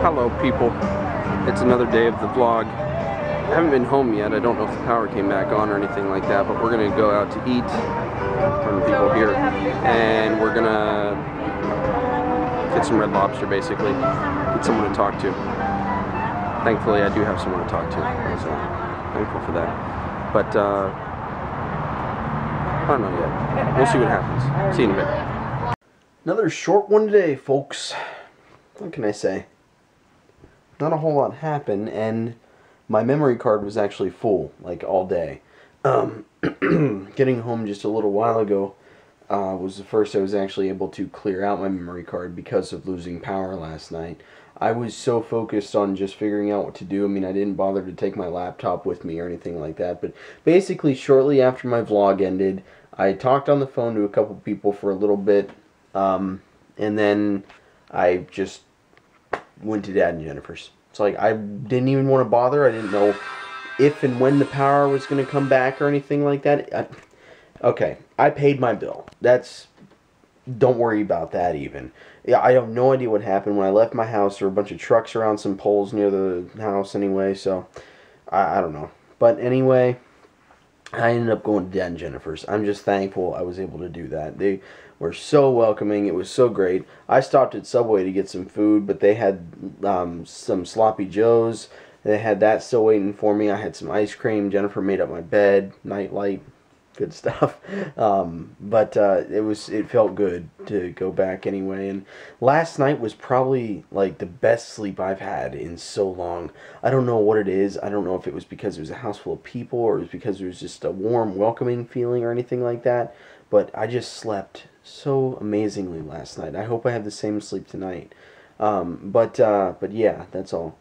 Hello people, it's another day of the vlog. I haven't been home yet. I don't know if the power came back on or anything like that, but we're going to go out to eat from the people here, and we're going to get some Red Lobster basically, get someone to talk to. Thankfully I do have someone to talk to, so thankful for that. But I don't know yet. We'll see what happens. See you in a bit. Another short one today, folks. What can I say? Not a whole lot happened, and my memory card was actually full, like, all day. Getting home just a little while ago was the first I was actually able to clear out my memory card because of losing power last night. I was so focused on just figuring out what to do. I mean, I didn't bother to take my laptop with me or anything like that, but basically shortly after my vlog ended, I talked on the phone to a couple people for a little bit, and then I just went to Dad and Jennifer's. It's like I didn't even want to bother. I didn't know if and when the power was going to come back or anything like that. Okay, I paid my bill. Don't worry about that even. Yeah, I have no idea what happened. When I left my house, there were a bunch of trucks around some poles near the house anyway, so I don't know. But anyway, I ended up going to Dad and Jennifer's. I'm just thankful I was able to do that. They were so welcoming. It was so great. I stopped at Subway to get some food, but they had some Sloppy Joes. They had that still waiting for me. I had some ice cream. Jennifer made up my bed, nightlight, good stuff. But it felt good to go back anyway. And last night was probably like the best sleep I've had in so long. I don't know what it is. I don't know if it was because it was a house full of people or it was because there was just a warm, welcoming feeling or anything like that. But I just slept so amazingly last night. I hope I have the same sleep tonight. But yeah, that's all.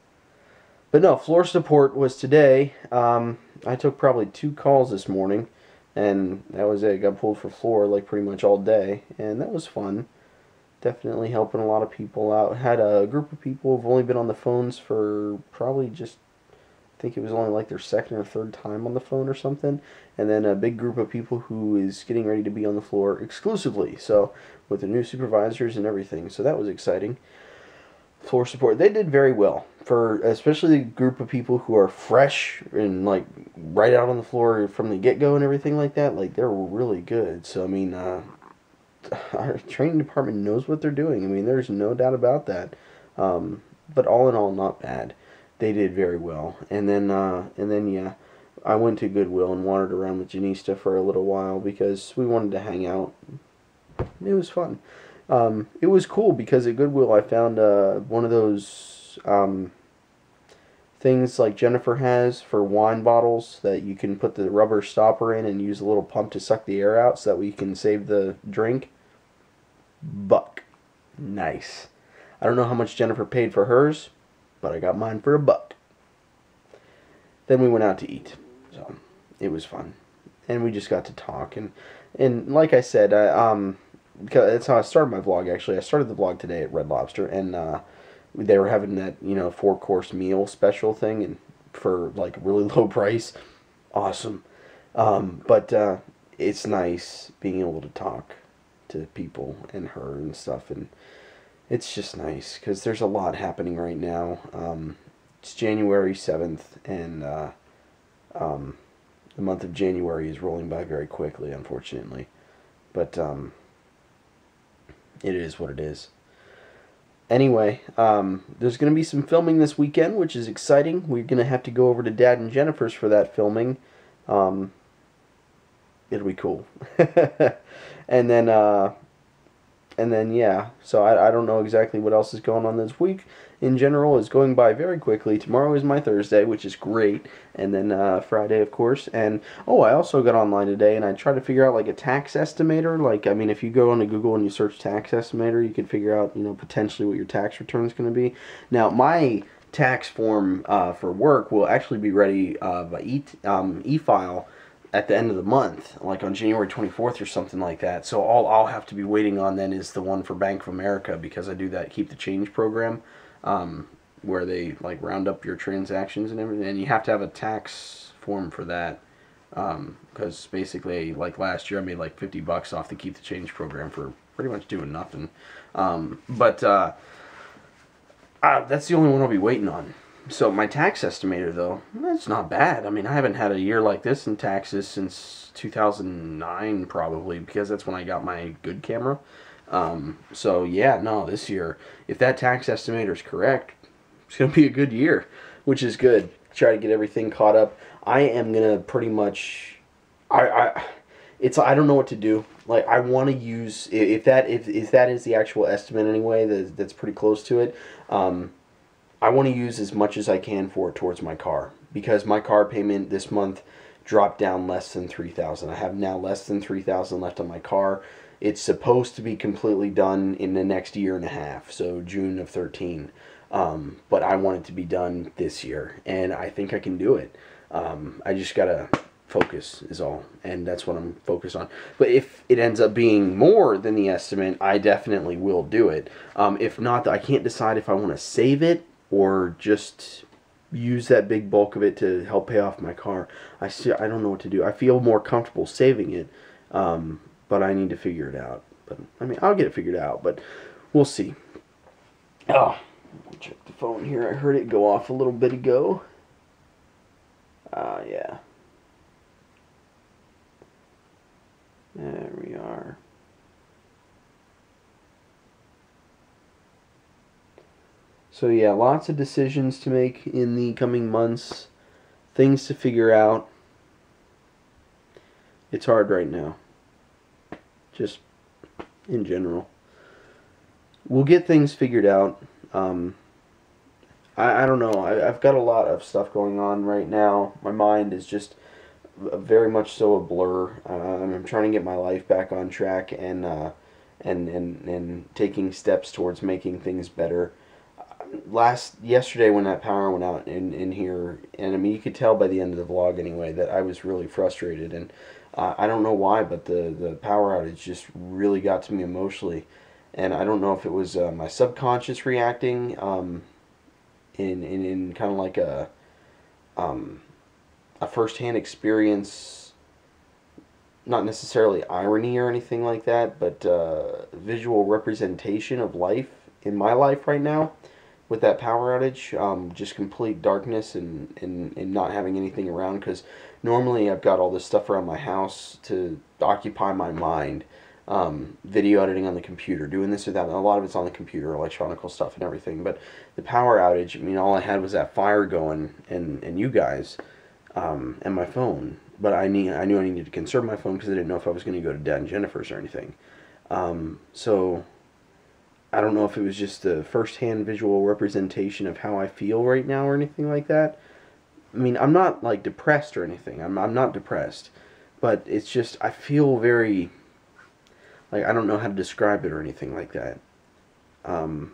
But no, floor support was today. I took probably 2 calls this morning, and that was it. Got pulled for floor like pretty much all day, and that was fun. Definitely helping a lot of people out. Had a group of people who've only been on the phones for probably just, I think it was only like their 2nd or 3rd time on the phone or something. And then a big group of people who is getting ready to be on the floor exclusively. So with the new supervisors and everything. So that was exciting. Floor support. They did very well. For especially the group of people who are fresh and like right out on the floor from the get-go and everything like that. Like they were really good. So I mean, our training department knows what they're doing. I mean, there's no doubt about that. But all in all, not bad. They did very well. And then yeah, I went to Goodwill and wandered around with Janista for a little while because we wanted to hang out. It was fun. It was cool because at Goodwill I found one of those things like Jennifer has for wine bottles that you can put the rubber stopper in and use a little pump to suck the air out so that we can save the drink. $1. Nice. I don't know how much Jennifer paid for hers, but I got mine for $1. Then we went out to eat. So it was fun. And we just got to talk. And like I said, that's how I started my vlog, actually. I started the vlog today at Red Lobster, and they were having that, 4-course meal special thing and for, like, a really low price. Awesome. But it's nice being able to talk to people and her and stuff, and it's just nice, because there's a lot happening right now. It's January 7th, and the month of January is rolling by very quickly, unfortunately. But it is what it is. Anyway, there's going to be some filming this weekend, which is exciting. We're going to have to go over to Dad and Jennifer's for that filming. It'll be cool. And then yeah, so I don't know exactly what else is going on this week. In general, it's going by very quickly. Tomorrow is my Thursday, which is great. And then Friday, of course. And, oh, I also got online today, and I tried to figure out, like, a tax estimator. Like, I mean, if you go onto Google and you search tax estimator, you can figure out, potentially what your tax return is going to be. Now, my tax form for work will actually be ready by e-file at the end of the month, like on January 24th or something like that. So all I'll have to be waiting on then is the one for Bank of America, because I do that Keep the Change program, where they like round up your transactions and everything, and you have to have a tax form for that, because basically, like last year I made like $50 off the Keep the Change program for pretty much doing nothing. But That's the only one I'll be waiting on. So my tax estimator, though, that's not bad. I mean, I haven't had a year like this in taxes since 2009, probably, because that's when I got my good camera. So yeah, no, this year, if that tax estimator is correct, it's going to be a good year, which is good. Try to get everything caught up. I am going to pretty much, I don't know what to do. Like, I want to use, if that is the actual estimate anyway, that's pretty close to it, I want to use as much as I can for it towards my car, because my car payment this month dropped down less than $3,000. I have now less than $3,000 left on my car. It's supposed to be completely done in the next year and a half, so June of 13. But I want it to be done this year, and I think I can do it. I just gotta focus is all, and that's what I'm focused on. But if it ends up being more than the estimate, I definitely will do it. If not, I can't decide if I want to save it or just use that big bulk of it to help pay off my car. I don't know what to do. I feel more comfortable saving it, but I need to figure it out. But I mean, I'll get it figured out, but we'll see. Oh, check the phone here. I heard it go off a little bit ago. Yeah. There we are. So yeah, lots of decisions to make in the coming months. Things to figure out. It's hard right now. Just in general. We'll get things figured out. I don't know. I've got a lot of stuff going on right now. My mind is just very much so a blur. I'm trying to get my life back on track and taking steps towards making things better. Yesterday when that power went out in here, and I mean, you could tell by the end of the vlog anyway that I was really frustrated, and I don't know why, but the power outage just really got to me emotionally, and I don't know if it was my subconscious reacting in kind of like a first-hand experience, not necessarily irony or anything like that, but visual representation of life in my life right now. With that power outage, just complete darkness and not having anything around, because normally I've got all this stuff around my house to occupy my mind, video editing on the computer, doing this or that, and a lot of it's on the computer, electronical stuff and everything, but the power outage, I mean, all I had was that fire going and you guys, and my phone, but I knew I needed to conserve my phone because I didn't know if I was going to go to Dad and Jennifer's or anything, so I don't know if it was just the first-hand visual representation of how I feel right now or anything like that. I mean, I'm not, like, depressed or anything. I'm not depressed. But it's just, I feel very, like, I don't know how to describe it or anything like that. And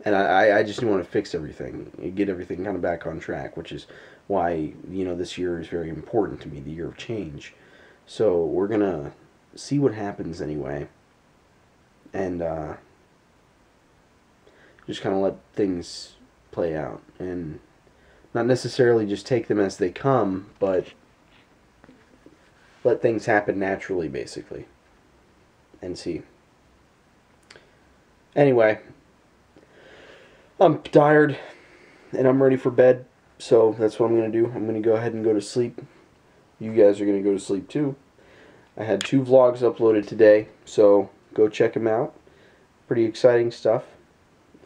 I just want to fix everything, get everything kind of back on track, which is why, you know, this year is very important to me, the year of change. So we're going to see what happens anyway. And just kind of let things play out, and not necessarily just take them as they come, but let things happen naturally, basically, and see. Anyway, I'm tired and I'm ready for bed, so that's what I'm going to do. I'm going to go ahead and go to sleep. You guys are going to go to sleep too. I had 2 vlogs uploaded today, so go check them out. Pretty exciting stuff.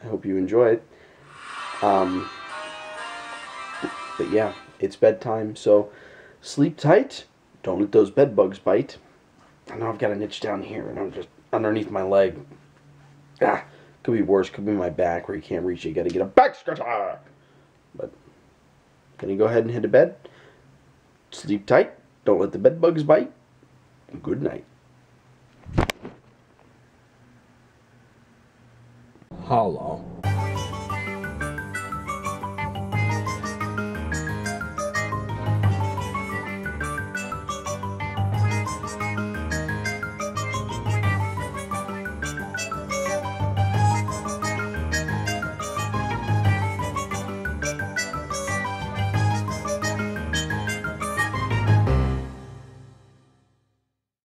I hope you enjoy it. But yeah, it's bedtime, so sleep tight. Don't let those bed bugs bite. I know I've got an itch down here, and I'm just underneath my leg. Could be worse. Could be my back where you can't reach it. You got to get a back scratcher. But gonna go ahead and head to bed. Sleep tight. Don't let the bed bugs bite. Good night. Hello.